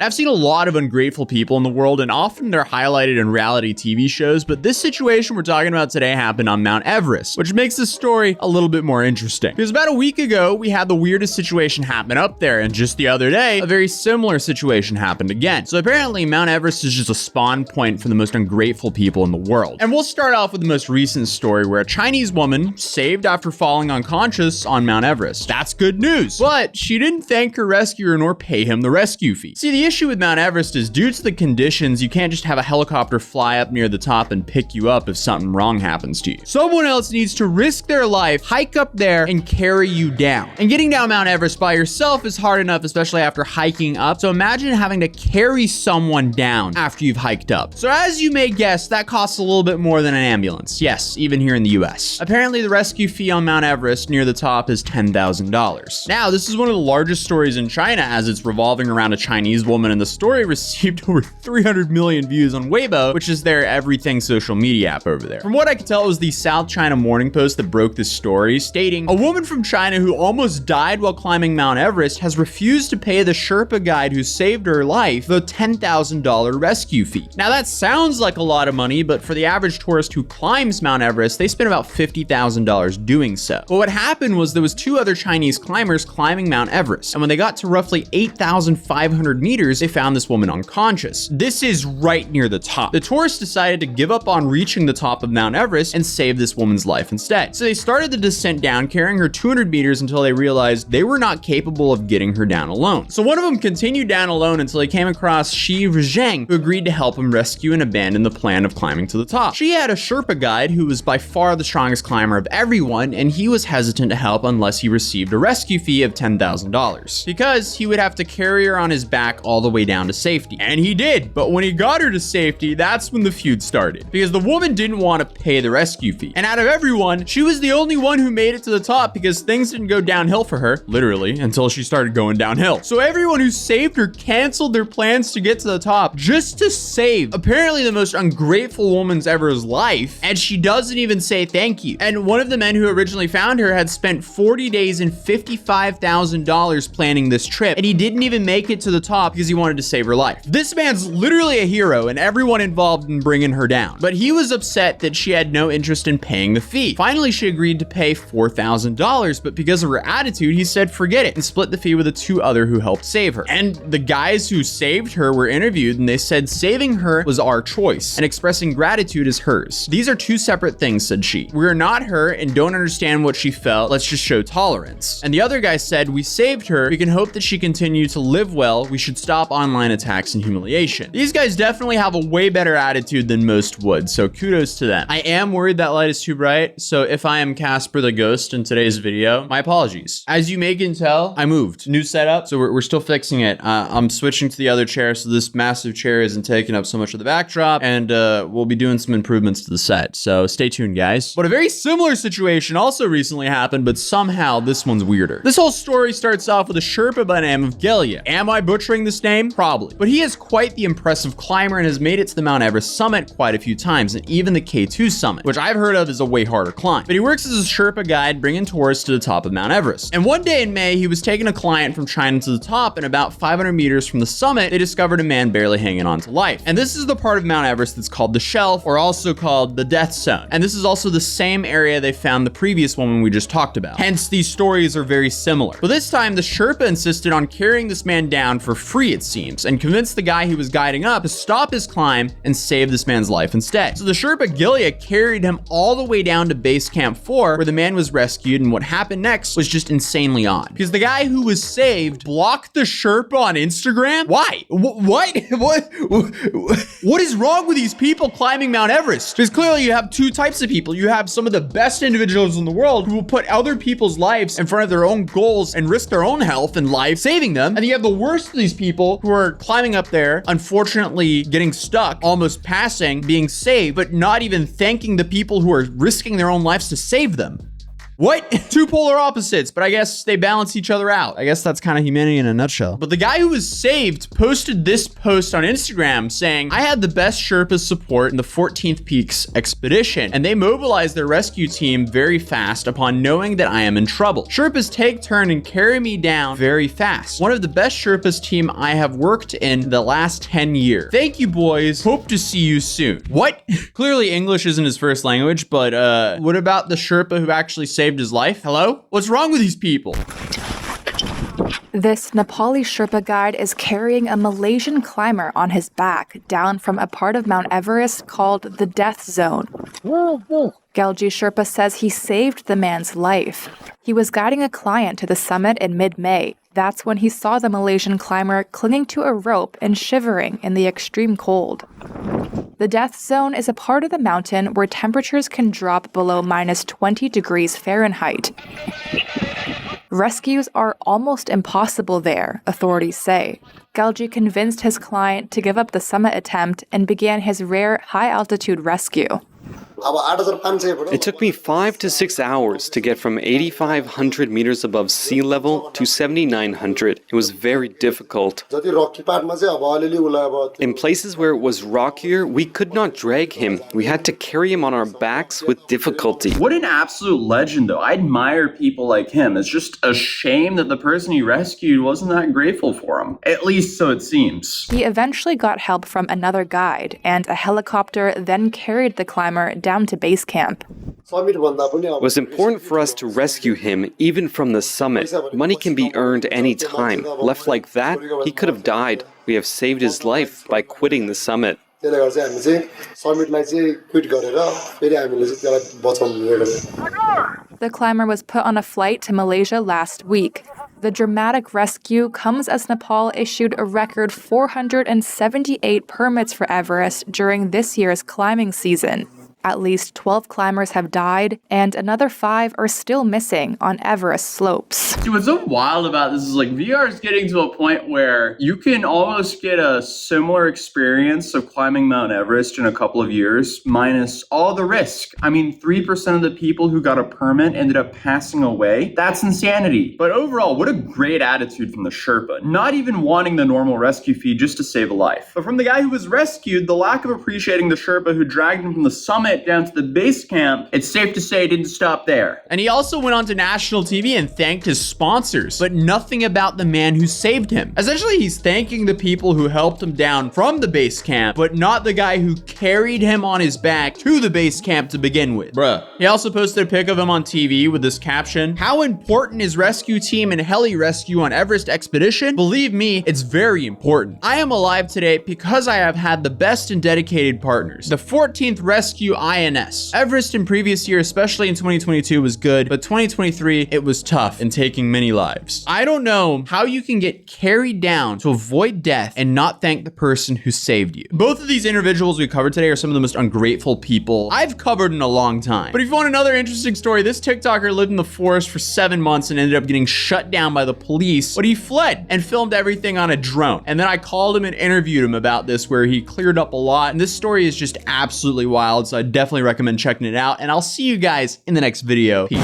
I've seen a lot of ungrateful people in the world, and often they're highlighted in reality TV shows, but this situation we're talking about today happened on Mount Everest, which makes this story a little bit more interesting. Because about a week ago, we had the weirdest situation happen up there, and just the other day, a very similar situation happened again. So apparently, Mount Everest is just a spawn point for the most ungrateful people in the world. And we'll start off with the most recent story where a Chinese woman saved after falling unconscious on Mount Everest. That's good news, but she didn't thank her rescuer nor pay him the rescue fee. See, the issue with Mount Everest is due to the conditions, you can't just have a helicopter fly up near the top and pick you up if something wrong happens to you. Someone else needs to risk their life, hike up there, and carry you down. And getting down Mount Everest by yourself is hard enough, especially after hiking up. So imagine having to carry someone down after you've hiked up. So as you may guess, that costs a little bit more than an ambulance. Yes, even here in the US. Apparently the rescue fee on Mount Everest near the top is $10,000. Now, this is one of the largest stories in China as it's revolving around a Chinese woman, and the story received over 300 million views on Weibo, which is their everything social media app over there. From what I could tell, it was the South China Morning Post that broke this story, stating, a woman from China who almost died while climbing Mount Everest has refused to pay the Sherpa guide who saved her life the $10,000 rescue fee. Now that sounds like a lot of money, but for the average tourist who climbs Mount Everest, they spend about $50,000 doing so. But what happened was there was two other Chinese climbers climbing Mount Everest, and when they got to roughly 8,500 meters, they found this woman unconscious. This is right near the top. The tourists decided to give up on reaching the top of Mount Everest and save this woman's life instead. So they started the descent down, carrying her 200 meters until they realized they were not capable of getting her down alone. So one of them continued down alone until he came across Shi Zheng, who agreed to help him rescue and abandon the plan of climbing to the top. She had a Sherpa guide who was by far the strongest climber of everyone, and he was hesitant to help unless he received a rescue fee of $10,000 because he would have to carry her on his back all the way down to safety. And he did, but when he got her to safety, that's when the feud started, because the woman didn't want to pay the rescue fee. And out of everyone, she was the only one who made it to the top because things didn't go downhill for her, literally, until she started going downhill. So everyone who saved her canceled their plans to get to the top just to save apparently the most ungrateful woman's ever's life, and she doesn't even say thank you. And one of the men who originally found her had spent 40 days and $55,000 planning this trip, and he didn't even make it to the top because he wanted to save her life. This man's literally a hero and everyone involved in bringing her down. But he was upset that she had no interest in paying the fee. Finally, she agreed to pay $4,000, but because of her attitude, he said forget it and split the fee with the two other who helped save her. And the guys who saved her were interviewed and they said saving her was our choice and expressing gratitude is hers. These are two separate things, said she. We're not her and don't understand what she felt. Let's just show tolerance. And the other guy said, we saved her. We can hope that she continues to live well. We should stop online attacks and humiliation. These guys definitely have a way better attitude than most would, so kudos to them. I am worried that light is too bright, so if I am Casper the Ghost in today's video, my apologies. As you may can tell, I moved. New setup, so we're still fixing it. I'm switching to the other chair so this massive chair isn't taking up so much of the backdrop, and we'll be doing some improvements to the set, so stay tuned, guys. But a very similar situation also recently happened, but somehow this one's weirder. This whole story starts off with a Sherpa by the name of Gelia. Am I butchering this name? Probably. But he is quite the impressive climber and has made it to the Mount Everest summit quite a few times, and even the K2 summit, which I've heard of is a way harder climb. But he works as a Sherpa guide, bringing tourists to the top of Mount Everest. And one day in May, he was taking a client from China to the top, and about 500 meters from the summit, they discovered a man barely hanging on to life. And this is the part of Mount Everest that's called the shelf, or also called the death zone. And this is also the same area they found the previous woman we just talked about. Hence, these stories are very similar. But this time, the Sherpa insisted on carrying this man down for free, it seems, and convinced the guy he was guiding up to stop his climb and save this man's life instead. So the Sherpa Gilia carried him all the way down to base camp 4, where the man was rescued, and what happened next was just insanely odd. Because the guy who was saved blocked the Sherpa on Instagram? Why? What? What is wrong with these people climbing Mount Everest? Because clearly you have two types of people. You have some of the best individuals in the world who will put other people's lives in front of their own goals and risk their own health and life saving them. And you have the worst of these people who are climbing up there, unfortunately getting stuck, almost passing, being saved, but not even thanking the people who are risking their own lives to save them. What? Two polar opposites, but I guess they balance each other out. I guess that's kind of humanity in a nutshell. But the guy who was saved posted this post on Instagram saying, I had the best Sherpa support in the 14th Peaks expedition, and they mobilized their rescue team very fast upon knowing that I am in trouble. Sherpas take turn and carry me down very fast. One of the best Sherpas team I have worked in the last 10 years. Thank you, boys. Hope to see you soon. What? Clearly English isn't his first language, but what about the Sherpa who actually saved his life? Hello? What's wrong with these people? This Nepali Sherpa guide is carrying a Malaysian climber on his back down from a part of Mount Everest called the Death Zone. Gelji Sherpa says he saved the man's life. He was guiding a client to the summit in mid-May. That's when he saw the Malaysian climber clinging to a rope and shivering in the extreme cold. The Death Zone is a part of the mountain where temperatures can drop below minus 20 degrees Fahrenheit. Rescues are almost impossible there, authorities say. Gelji convinced his client to give up the summit attempt and began his rare high-altitude rescue. It took me 5 to 6 hours to get from 8,500 meters above sea level to 7,900. It was very difficult. In places where it was rockier, we could not drag him. We had to carry him on our backs with difficulty. What an absolute legend, though. I admire people like him. It's just a shame that the person he rescued wasn't that grateful for him. At least so it seems. He eventually got help from another guide, and a helicopter then carried the climber down to base camp. It was important for us to rescue him, even from the summit. Money can be earned any time. Left like that, he could have died. We have saved his life by quitting the summit. The climber was put on a flight to Malaysia last week. The dramatic rescue comes as Nepal issued a record 478 permits for Everest during this year's climbing season. At least 12 climbers have died, and another 5 are still missing on Everest slopes. Dude, what's so wild about this is like VR is getting to a point where you can almost get a similar experience of climbing Mount Everest in a couple of years, minus all the risk. I mean, 3% of the people who got a permit ended up passing away. That's insanity. But overall, what a great attitude from the Sherpa. Not even wanting the normal rescue fee just to save a life. But from the guy who was rescued, the lack of appreciating the Sherpa who dragged him from the summit down to the base camp, it's safe to say it didn't stop there. And he also went on to national TV and thanked his sponsors, but nothing about the man who saved him. Essentially, he's thanking the people who helped him down from the base camp, but not the guy who carried him on his back to the base camp to begin with. Bruh. He also posted a pic of him on TV with this caption, "How important is rescue team and heli rescue on Everest expedition? Believe me, it's very important. I am alive today because I have had the best and dedicated partners. The 14th Rescue INS. Everest in previous year, especially in 2022, was good, but 2023, it was tough and taking many lives. I don't know how you can get carried down to avoid death and not thank the person who saved you." Both of these individuals we covered today are some of the most ungrateful people I've covered in a long time. But if you want another interesting story, this TikToker lived in the forest for 7 months and ended up getting shut down by the police, but he fled and filmed everything on a drone. And then I called him and interviewed him about this, where he cleared up a lot. And this story is just absolutely wild, so I definitely recommend checking it out, and I'll see you guys in the next video. Peace.